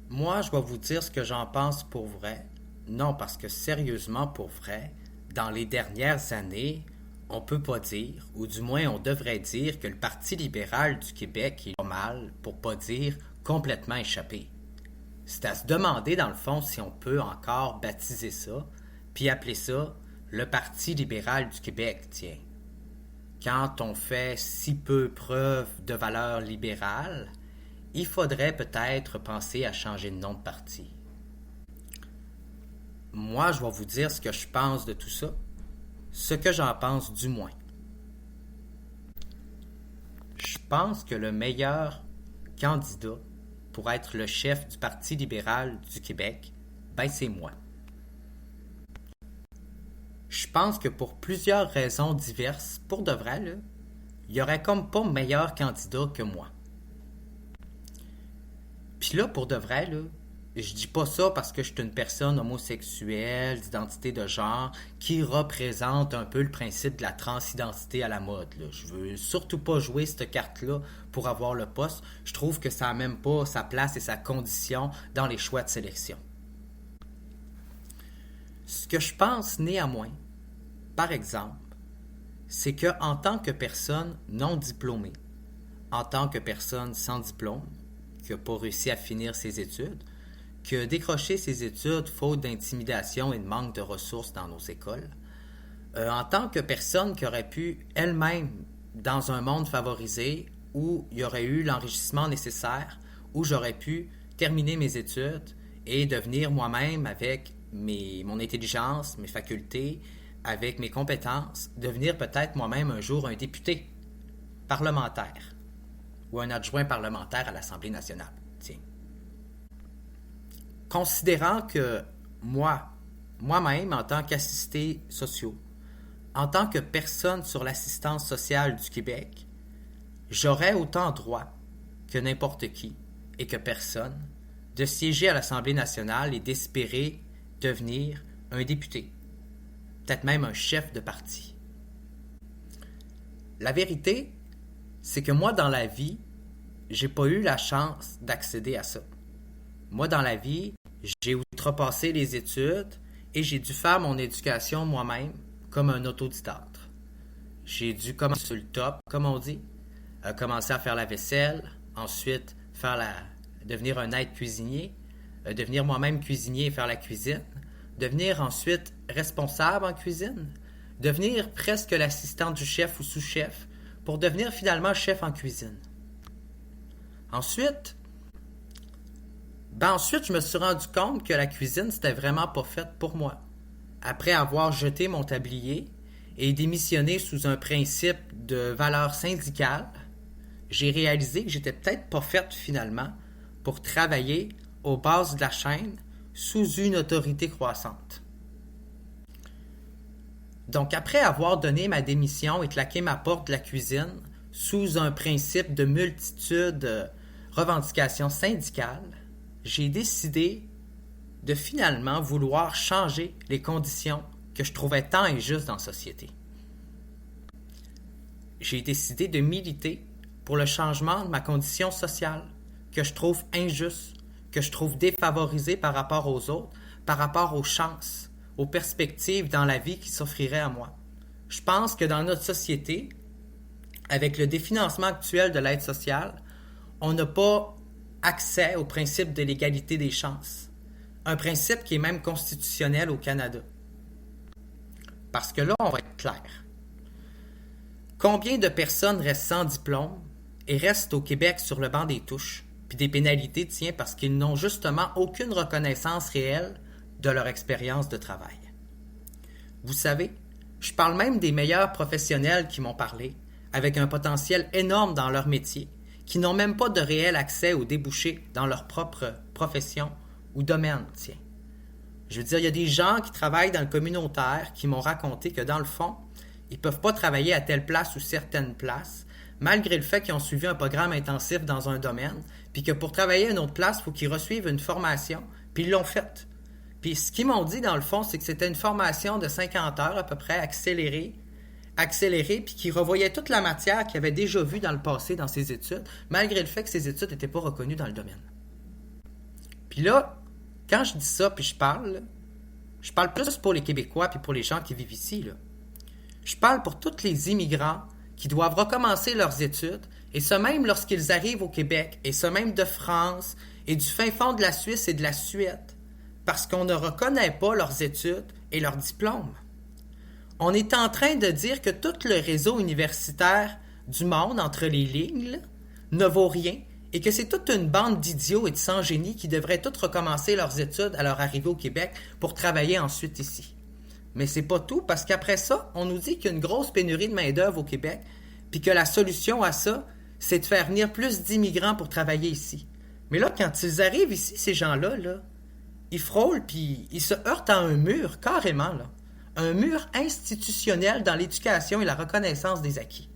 Moi, je vais vous dire ce que j'en pense pour vrai. Non, parce que sérieusement, pour vrai, dans les dernières années, on peut pas dire, ou du moins on devrait dire, que le Parti libéral du Québec est pas mal, pour pas dire complètement échappé. C'est à se demander, dans le fond, si on peut encore baptiser ça, puis appeler ça le Parti libéral du Québec, tiens. Quand on fait si peu preuve de valeur libérale, il faudrait peut-être penser à changer de nom de parti. Moi, je vais vous dire ce que je pense de tout ça, ce que j'en pense du moins. Je pense que le meilleur candidat pour être le chef du Parti libéral du Québec, ben c'est moi. Je pense que pour plusieurs raisons diverses, pour de vrai, là, il y aurait comme pas meilleur candidat que moi. Puis là, pour de vrai, là, je dis pas ça parce que je suis une personne homosexuelle, d'identité de genre, qui représente un peu le principe de la transidentité à la mode. Là. Je veux surtout pas jouer cette carte-là pour avoir le poste. Je trouve que ça n'a même pas sa place et sa condition dans les choix de sélection. Ce que je pense néanmoins, par exemple, c'est que en tant que personne non diplômée, en tant que personne sans diplôme, qui n'a pas réussi à finir ses études, qui a décroché ses études faute d'intimidation et de manque de ressources dans nos écoles, en tant que personne qui aurait pu elle-même, dans un monde favorisé, où il y aurait eu l'enrichissement nécessaire, où j'aurais pu terminer mes études et devenir moi-même avec mon intelligence, mes facultés, avec mes compétences, devenir peut-être moi-même un jour un député parlementaire ou un adjoint parlementaire à l'Assemblée nationale. Tiens. Considérant que moi-même, en tant qu'assisté social, en tant que personne sur l'assistance sociale du Québec, j'aurais autant droit que n'importe qui et que personne de siéger à l'Assemblée nationale et d'espérer devenir un député, peut-être même un chef de parti. La vérité, c'est que moi, dans la vie, j'ai pas eu la chance d'accéder à ça. Moi, dans la vie, j'ai outrepassé les études et j'ai dû faire mon éducation moi-même comme un autodidacte. J'ai dû commencer sur le top, comme on dit, commencer à faire la vaisselle, ensuite devenir un aide cuisinier, devenir moi-même cuisinier et faire la cuisine, devenir ensuite responsable en cuisine, devenir presque l'assistant du chef ou sous-chef, pour devenir finalement chef en cuisine. Ensuite, je me suis rendu compte que la cuisine, c'était vraiment pas faite pour moi. Après avoir jeté mon tablier et démissionné sous un principe de valeur syndicale, j'ai réalisé que j'étais peut-être pas faite finalement pour travailler aux bases de la chaîne sous une autorité croissante. Donc après avoir donné ma démission et claqué ma porte de la cuisine sous un principe de multitude revendications syndicales, j'ai décidé de finalement vouloir changer les conditions que je trouvais tant injustes dans la société. J'ai décidé de militer pour le changement de ma condition sociale, que je trouve injuste, que je trouve défavorisée par rapport aux autres, par rapport aux chances, aux perspectives dans la vie qui s'offriraient à moi. Je pense que dans notre société, avec le définancement actuel de l'aide sociale, on n'a pas accès au principe de l'égalité des chances. Un principe qui est même constitutionnel au Canada. Parce que là, on va être clair. Combien de personnes restent sans diplôme et restent au Québec sur le banc des touches, puis des pénalités, tiens, parce qu'ils n'ont justement aucune reconnaissance réelle de leur expérience de travail. Vous savez, je parle même des meilleurs professionnels qui m'ont parlé, avec un potentiel énorme dans leur métier, qui n'ont même pas de réel accès aux débouchés dans leur propre profession ou domaine, tiens. Je veux dire, il y a des gens qui travaillent dans le communautaire qui m'ont raconté que dans le fond, ils ne peuvent pas travailler à telle place ou certaines places, malgré le fait qu'ils ont suivi un programme intensif dans un domaine, puis que pour travailler à une autre place, il faut qu'ils reçoivent une formation, puis ils l'ont faite. Puis ce qu'ils m'ont dit, dans le fond, c'est que c'était une formation de 50 heures à peu près, accélérée, puis qui revoyait toute la matière qu'il avait déjà vue dans le passé dans ses études, malgré le fait que ses études n'étaient pas reconnues dans le domaine. Puis là, quand je dis ça, puis je parle plus pour les Québécois puis pour les gens qui vivent ici, là. Je parle pour tous les immigrants qui doivent recommencer leurs études, et ce même lorsqu'ils arrivent au Québec, et ce même de France, et du fin fond de la Suisse et de la Suède, parce qu'on ne reconnaît pas leurs études et leurs diplômes. On est en train de dire que tout le réseau universitaire du monde, entre les lignes, là, ne vaut rien, et que c'est toute une bande d'idiots et de sans-génie qui devraient tous recommencer leurs études à leur arrivée au Québec pour travailler ensuite ici. Mais c'est pas tout, parce qu'après ça, on nous dit qu'il y a une grosse pénurie de main-d'œuvre au Québec, puis que la solution à ça, c'est de faire venir plus d'immigrants pour travailler ici. Mais là, quand ils arrivent ici, ces gens-là, là, ils frôlent, puis ils se heurtent à un mur, carrément, là. Un mur institutionnel dans l'éducation et la reconnaissance des acquis.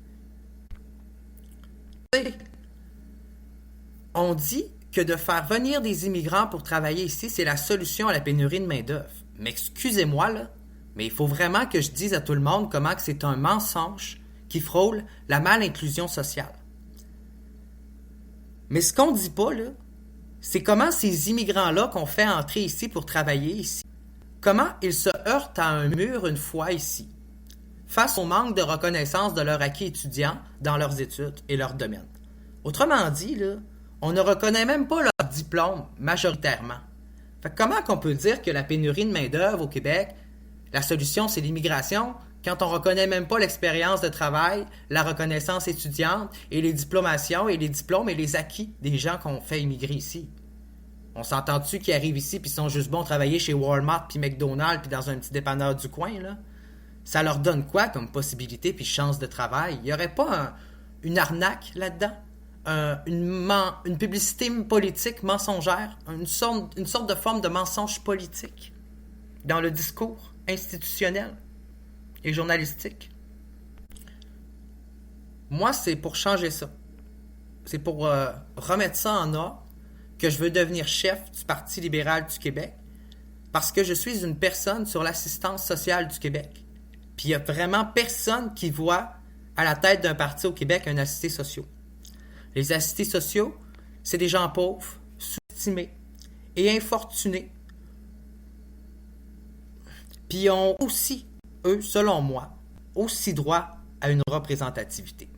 On dit que de faire venir des immigrants pour travailler ici, c'est la solution à la pénurie de main-d'œuvre. Mais excusez-moi, là, mais il faut vraiment que je dise à tout le monde comment que c'est un mensonge qui frôle la mal-inclusion sociale. Mais ce qu'on dit pas, là, c'est comment ces immigrants-là qu'on fait entrer ici pour travailler ici, comment ils se heurtent à un mur une fois ici, face au manque de reconnaissance de leur acquis étudiant dans leurs études et leur domaine. Autrement dit, là, on ne reconnaît même pas leur diplôme majoritairement. Fait que comment qu'on peut dire que la pénurie de main-d'œuvre au Québec, la solution c'est l'immigration, quand on reconnaît même pas l'expérience de travail, la reconnaissance étudiante et les diplomations et les diplômes et les acquis des gens qu'on fait immigrer ici? On s'entend-tu qu'ils arrivent ici puis sont juste bons travailler chez Walmart puis McDonald's puis dans un petit dépanneur du coin, là? Ça leur donne quoi comme possibilité puis chance de travail? Il y aurait pas une arnaque là-dedans? Une publicité politique mensongère? Une sorte de forme de mensonge politique dans le discours institutionnel et journalistique? Moi, c'est pour changer ça. C'est pour remettre ça en ordre que je veux devenir chef du Parti libéral du Québec parce que je suis une personne sur l'assistance sociale du Québec. Puis il n'y a vraiment personne qui voit à la tête d'un parti au Québec un assisté social. Les assistés sociaux, c'est des gens pauvres, sous-estimés et infortunés. Puis ils ont aussi, eux, selon moi, aussi droit à une représentativité.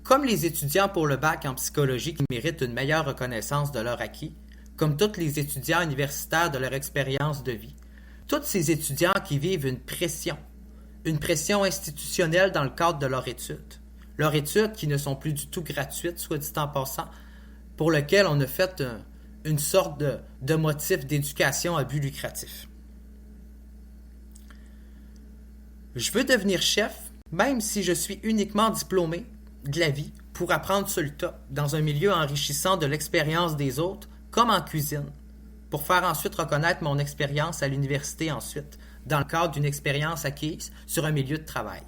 Comme les étudiants pour le bac en psychologie qui méritent une meilleure reconnaissance de leur acquis, comme tous les étudiants universitaires de leur expérience de vie, tous ces étudiants qui vivent une pression institutionnelle dans le cadre de leur études qui ne sont plus du tout gratuites, soit dit en passant, pour lesquelles on a fait une sorte de motif d'éducation à but lucratif. Je veux devenir chef, même si je suis uniquement diplômé de la vie, pour apprendre sur le tas, dans un milieu enrichissant de l'expérience des autres, comme en cuisine, pour faire ensuite reconnaître mon expérience à l'université ensuite, dans le cadre d'une expérience acquise sur un milieu de travail.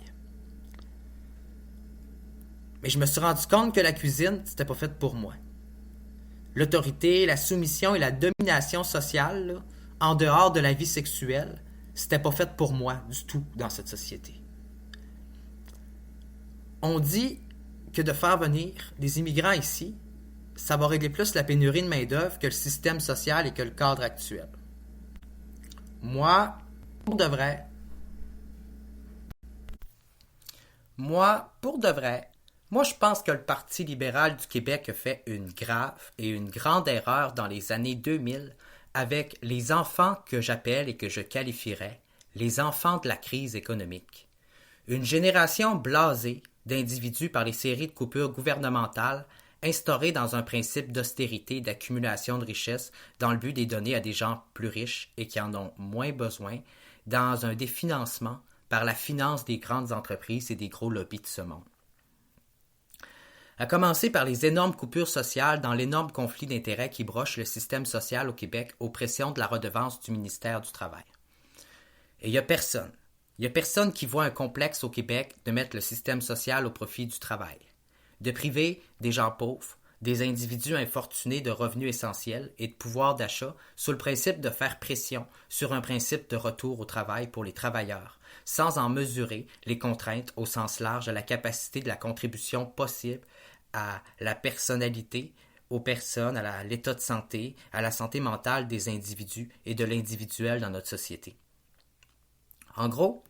Mais je me suis rendu compte que la cuisine, c'était pas fait pour moi. L'autorité, la soumission et la domination sociale, là, en dehors de la vie sexuelle, c'était pas fait pour moi du tout dans cette société. On dit que de faire venir des immigrants ici, ça va régler plus la pénurie de main-d'œuvre que le système social et que le cadre actuel. Moi, pour de vrai, je pense que le Parti libéral du Québec a fait une grave et une grande erreur dans les années 2000 avec les enfants que j'appelle et que je qualifierais les enfants de la crise économique. Une génération blasée d'individus par les séries de coupures gouvernementales instaurées dans un principe d'austérité et d'accumulation de richesses dans le but de les donner à des gens plus riches et qui en ont moins besoin, dans un définancement par la finance des grandes entreprises et des gros lobbies de ce monde. À commencer par les énormes coupures sociales dans l'énorme conflit d'intérêts qui broche le système social au Québec aux pressions de la redevance du ministère du Travail. Et il n'y a personne qui voit un complexe au Québec de mettre le système social au profit du travail, de priver des gens pauvres, des individus infortunés de revenus essentiels et de pouvoir d'achat sous le principe de faire pression sur un principe de retour au travail pour les travailleurs, sans en mesurer les contraintes au sens large à la capacité de la contribution possible à la personnalité aux personnes, à l'état de santé, à la santé mentale des individus et de l'individuel dans notre société. En gros,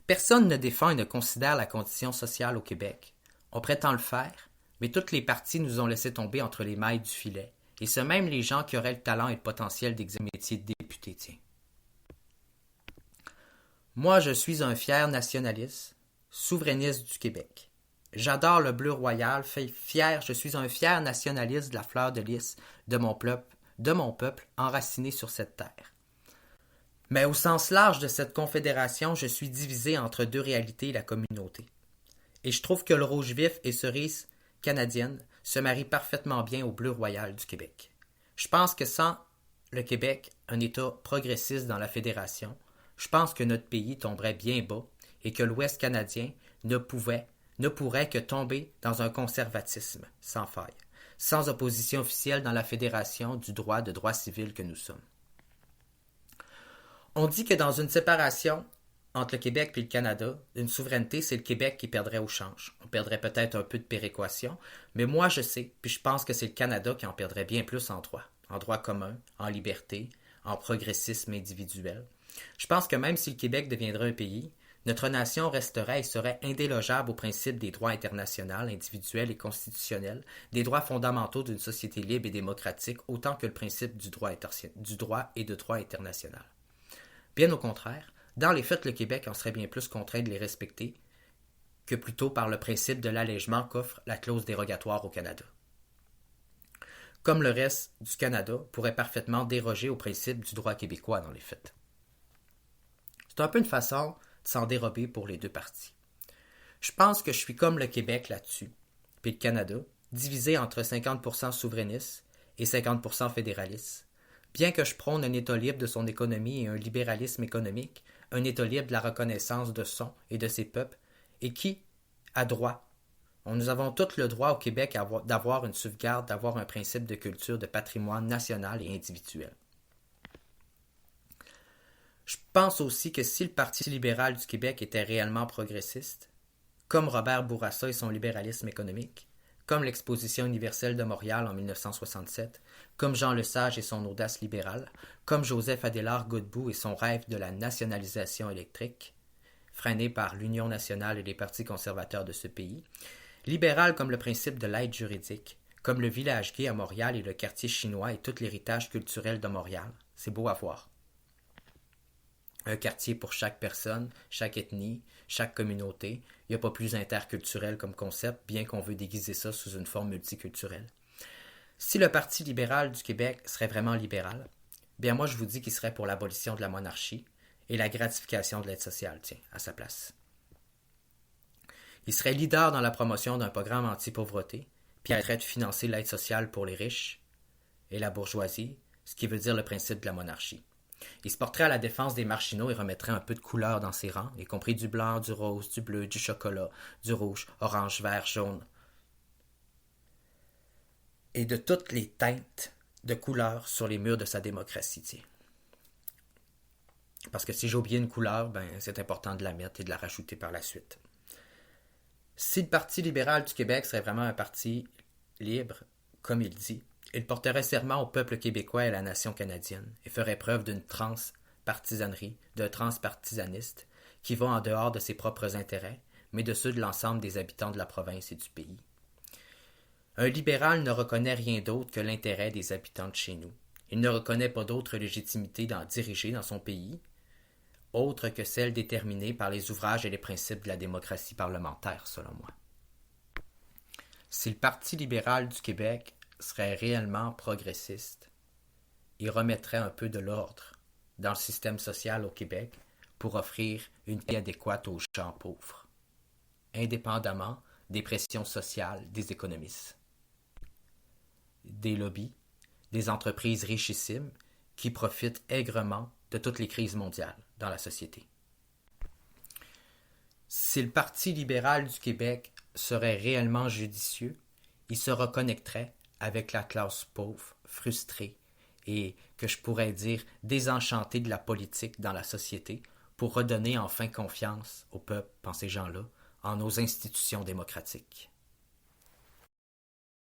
personne ne défend et ne considère la condition sociale au Québec. On prétend le faire, mais toutes les parties nous ont laissé tomber entre les mailles du filet, et ce même les gens qui auraient le talent et le potentiel d'exercer le métier de député. Tiens. Moi, je suis un fier nationaliste, souverainiste du Québec. J'adore le bleu royal, je suis un fier nationaliste de la fleur de lys de mon peuple enraciné sur cette terre. Mais au sens large de cette confédération, je suis divisé entre deux réalités et la communauté. Et je trouve que le rouge vif et cerise canadienne se marient parfaitement bien au bleu royal du Québec. Je pense que sans le Québec, un État progressiste dans la fédération, je pense que notre pays tomberait bien bas et que l'Ouest canadien ne pourrait que tomber dans un conservatisme sans faille, sans opposition officielle dans la fédération du droit de droit civil que nous sommes. On dit que dans une séparation entre le Québec et le Canada, une souveraineté, c'est le Québec qui perdrait au change. On perdrait peut-être un peu de péréquation, mais moi je sais, puis je pense que c'est le Canada qui en perdrait bien plus en droit commun, en liberté, en progressisme individuel. Je pense que même si le Québec deviendrait un pays, notre nation resterait et serait indélogeable au principe des droits internationaux, individuels et constitutionnels, des droits fondamentaux d'une société libre et démocratique, autant que le principe du droit et de droit international. Bien au contraire, dans les faits, le Québec en serait bien plus contraint de les respecter que plutôt par le principe de l'allègement qu'offre la clause dérogatoire au Canada. Comme le reste du Canada pourrait parfaitement déroger au principe du droit québécois dans les faits. C'est un peu une façon de s'en dérober pour les deux parties. Je pense que je suis comme le Québec là-dessus, puis le Canada, divisé entre 50% souverainistes et 50% fédéralistes. Bien que je prône un État libre de son économie et un libéralisme économique, un État libre de la reconnaissance de son et de ses peuples, et qui a droit. Nous avons tous le droit au Québec d'avoir une sauvegarde, d'avoir un principe de culture, de patrimoine national et individuel. Je pense aussi que si le Parti libéral du Québec était réellement progressiste, comme Robert Bourassa et son libéralisme économique, comme l'Exposition universelle de Montréal en 1967, comme Jean Lesage et son audace libérale, comme Joseph Adélard Godbout et son rêve de la nationalisation électrique, freiné par l'Union nationale et les partis conservateurs de ce pays, libéral comme le principe de l'aide juridique, comme le village gay à Montréal et le quartier chinois et tout l'héritage culturel de Montréal, c'est beau à voir. Un quartier pour chaque personne, chaque ethnie, chaque communauté. Il n'y a pas plus interculturel comme concept, bien qu'on veut déguiser ça sous une forme multiculturelle. Si le Parti libéral du Québec serait vraiment libéral, bien moi je vous dis qu'il serait pour l'abolition de la monarchie et la gratification de l'aide sociale, à sa place. Il serait leader dans la promotion d'un programme anti-pauvreté, puis arrêterait de financer l'aide sociale pour les riches et la bourgeoisie, ce qui veut dire le principe de la monarchie. Il se porterait à la défense des marginaux et remettrait un peu de couleur dans ses rangs, y compris du blanc, du rose, du bleu, du chocolat, du rouge, orange, vert, jaune. Et de toutes les teintes de couleurs sur les murs de sa démocratie. Parce que si j'ai oublié une couleur, c'est important de la mettre et de la rajouter par la suite. Si le Parti libéral du Québec serait vraiment un parti libre, comme il dit, il porterait serment au peuple québécois et à la nation canadienne et ferait preuve d'une transpartisanerie, d'un transpartisaniste qui va en dehors de ses propres intérêts, mais de ceux de l'ensemble des habitants de la province et du pays. Un libéral ne reconnaît rien d'autre que l'intérêt des habitants de chez nous. Il ne reconnaît pas d'autre légitimité d'en diriger dans son pays, autre que celle déterminée par les ouvrages et les principes de la démocratie parlementaire, selon moi. Si le Parti libéral du Québec serait réellement progressiste, il remettrait un peu de l'ordre dans le système social au Québec pour offrir une vie adéquate aux gens pauvres, indépendamment des pressions sociales des économistes, des lobbies, des entreprises richissimes qui profitent aigrement de toutes les crises mondiales dans la société. Si le Parti libéral du Québec serait réellement judicieux, il se reconnecterait avec la classe pauvre, frustrée et, que je pourrais dire, désenchantée de la politique dans la société pour redonner enfin confiance au peuple, dans ces gens-là, en nos institutions démocratiques.